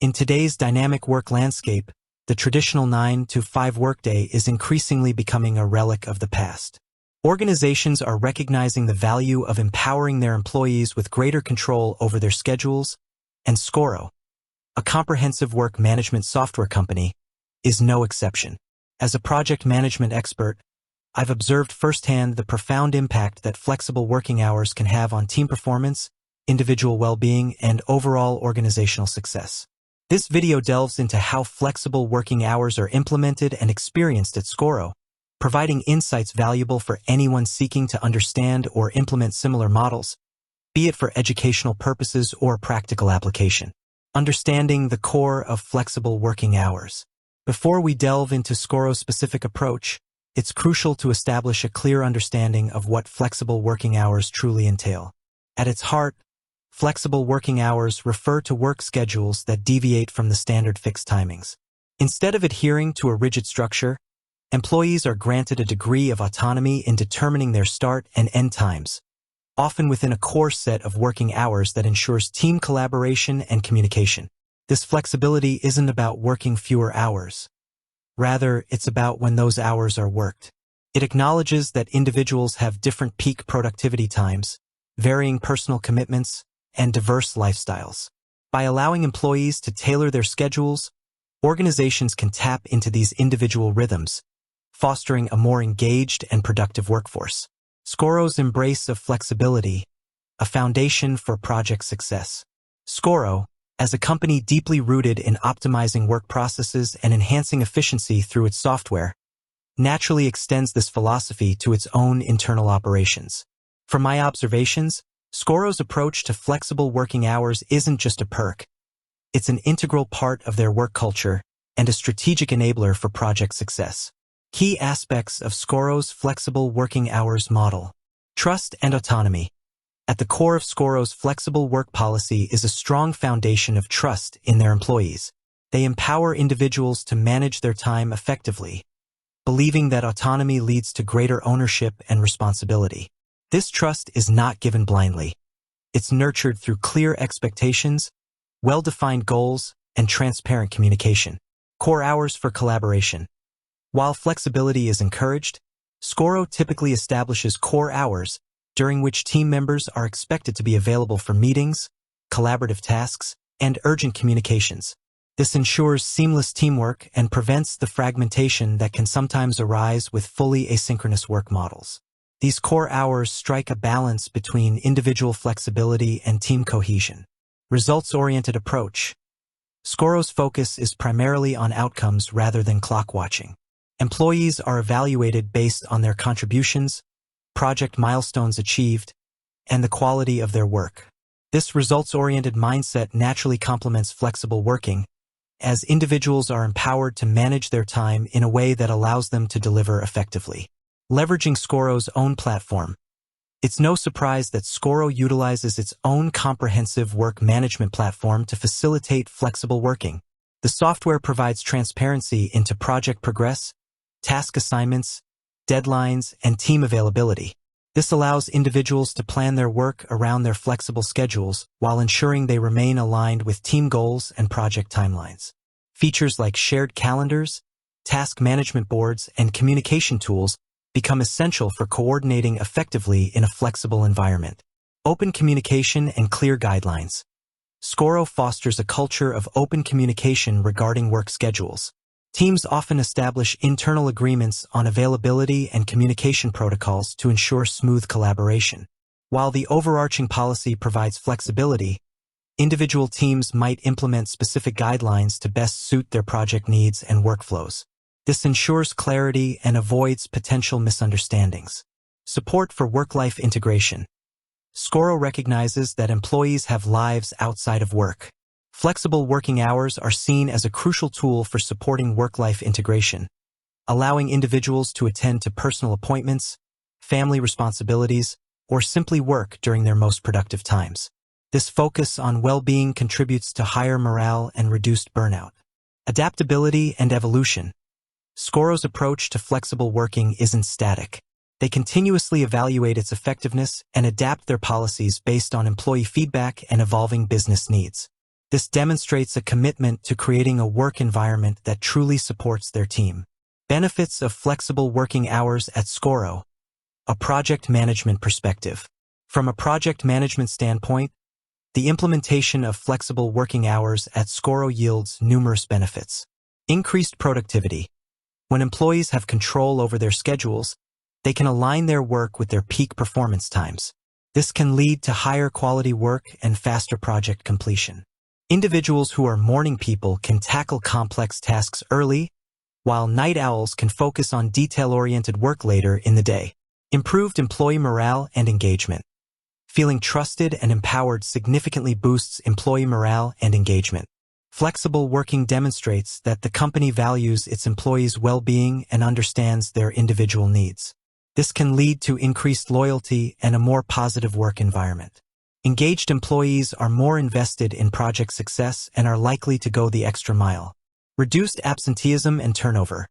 In today's dynamic work landscape, the traditional 9-to-5 workday is increasingly becoming a relic of the past. Organizations are recognizing the value of empowering their employees with greater control over their schedules, and Scoro, a comprehensive work management software company, is no exception. As a project management expert, I've observed firsthand the profound impact that flexible working hours can have on team performance, individual well-being, and overall organizational success. This video delves into how flexible working hours are implemented and experienced at Scoro, providing insights valuable for anyone seeking to understand or implement similar models, be it for educational purposes or practical application. Understanding the core of flexible working hours. Before we delve into Scoro's specific approach, it's crucial to establish a clear understanding of what flexible working hours truly entail. At its heart, flexible working hours refer to work schedules that deviate from the standard fixed timings. Instead of adhering to a rigid structure, employees are granted a degree of autonomy in determining their start and end times, often within a core set of working hours that ensures team collaboration and communication. This flexibility isn't about working fewer hours. Rather, it's about when those hours are worked. It acknowledges that individuals have different peak productivity times, varying personal commitments, and diverse lifestyles. By allowing employees to tailor their schedules, organizations can tap into these individual rhythms, fostering a more engaged and productive workforce. Scoro's embrace of flexibility, a foundation for project success. Scoro, as a company deeply rooted in optimizing work processes and enhancing efficiency through its software, naturally extends this philosophy to its own internal operations. From my observations, Scoro's approach to flexible working hours isn't just a perk. It's an integral part of their work culture and a strategic enabler for project success. Key aspects of Scoro's flexible working hours model. Trust and autonomy. At the core of Scoro's flexible work policy is a strong foundation of trust in their employees. They empower individuals to manage their time effectively, believing that autonomy leads to greater ownership and responsibility. This trust is not given blindly. It's nurtured through clear expectations, well-defined goals, and transparent communication. Core hours for collaboration. While flexibility is encouraged, Scoro typically establishes core hours during which team members are expected to be available for meetings, collaborative tasks, and urgent communications. This ensures seamless teamwork and prevents the fragmentation that can sometimes arise with fully asynchronous work models. These core hours strike a balance between individual flexibility and team cohesion. Results-oriented approach. Scoro's focus is primarily on outcomes rather than clock watching. Employees are evaluated based on their contributions, project milestones achieved, and the quality of their work. This results-oriented mindset naturally complements flexible working, as individuals are empowered to manage their time in a way that allows them to deliver effectively. Leveraging Scoro's own platform. It's no surprise that Scoro utilizes its own comprehensive work management platform to facilitate flexible working. The software provides transparency into project progress, task assignments, deadlines, and team availability. This allows individuals to plan their work around their flexible schedules while ensuring they remain aligned with team goals and project timelines. Features like shared calendars, task management boards, and communication tools become essential for coordinating effectively in a flexible environment. Open communication and clear guidelines. Scoro fosters a culture of open communication regarding work schedules. Teams often establish internal agreements on availability and communication protocols to ensure smooth collaboration. While the overarching policy provides flexibility, individual teams might implement specific guidelines to best suit their project needs and workflows. This ensures clarity and avoids potential misunderstandings. Support for work-life integration. Scoro recognizes that employees have lives outside of work. Flexible working hours are seen as a crucial tool for supporting work-life integration, allowing individuals to attend to personal appointments, family responsibilities, or simply work during their most productive times. This focus on well-being contributes to higher morale and reduced burnout. Adaptability and evolution. Scoro's approach to flexible working isn't static. They continuously evaluate its effectiveness and adapt their policies based on employee feedback and evolving business needs. This demonstrates a commitment to creating a work environment that truly supports their team. Benefits of flexible working hours at Scoro. A project management perspective. From a project management standpoint, the implementation of flexible working hours at Scoro yields numerous benefits. Increased productivity. When employees have control over their schedules, they can align their work with their peak performance times. This can lead to higher quality work and faster project completion. Individuals who are morning people can tackle complex tasks early, while night owls can focus on detail-oriented work later in the day. Improved employee morale and engagement. Feeling trusted and empowered significantly boosts employee morale and engagement. Flexible working demonstrates that the company values its employees' well-being and understands their individual needs. This can lead to increased loyalty and a more positive work environment. Engaged employees are more invested in project success and are likely to go the extra mile. Reduced absenteeism and turnover.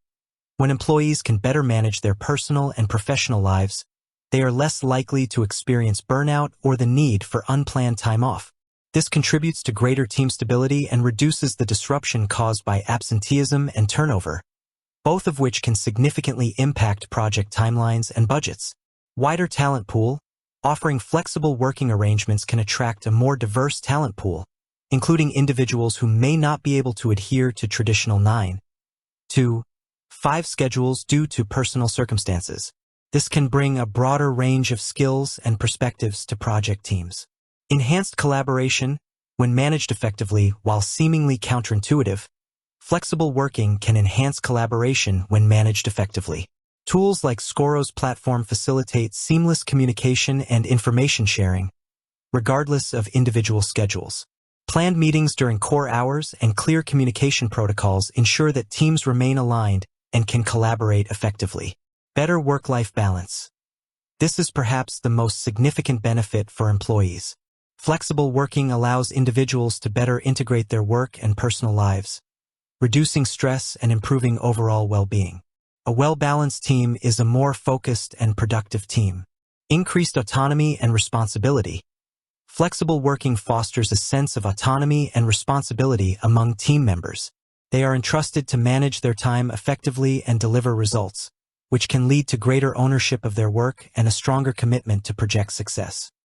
When employees can better manage their personal and professional lives, they are less likely to experience burnout or the need for unplanned time off. This contributes to greater team stability and reduces the disruption caused by absenteeism and turnover, both of which can significantly impact project timelines and budgets. Wider talent pool. Offering flexible working arrangements can attract a more diverse talent pool, including individuals who may not be able to adhere to traditional 9 to 5 schedules due to personal circumstances. This can bring a broader range of skills and perspectives to project teams. Enhanced collaboration. When managed effectively while seemingly counterintuitive, flexible working can enhance collaboration when managed effectively. Tools like Scoro's platform facilitate seamless communication and information sharing, regardless of individual schedules. Planned meetings during core hours and clear communication protocols ensure that teams remain aligned and can collaborate effectively. Better work-life balance. This is perhaps the most significant benefit for employees. Flexible working allows individuals to better integrate their work and personal lives, reducing stress and improving overall well-being. A well-balanced team is a more focused and productive team. Increased autonomy and responsibility. Flexible working fosters a sense of autonomy and responsibility among team members. They are entrusted to manage their time effectively and deliver results, which can lead to greater ownership of their work and a stronger commitment to project success.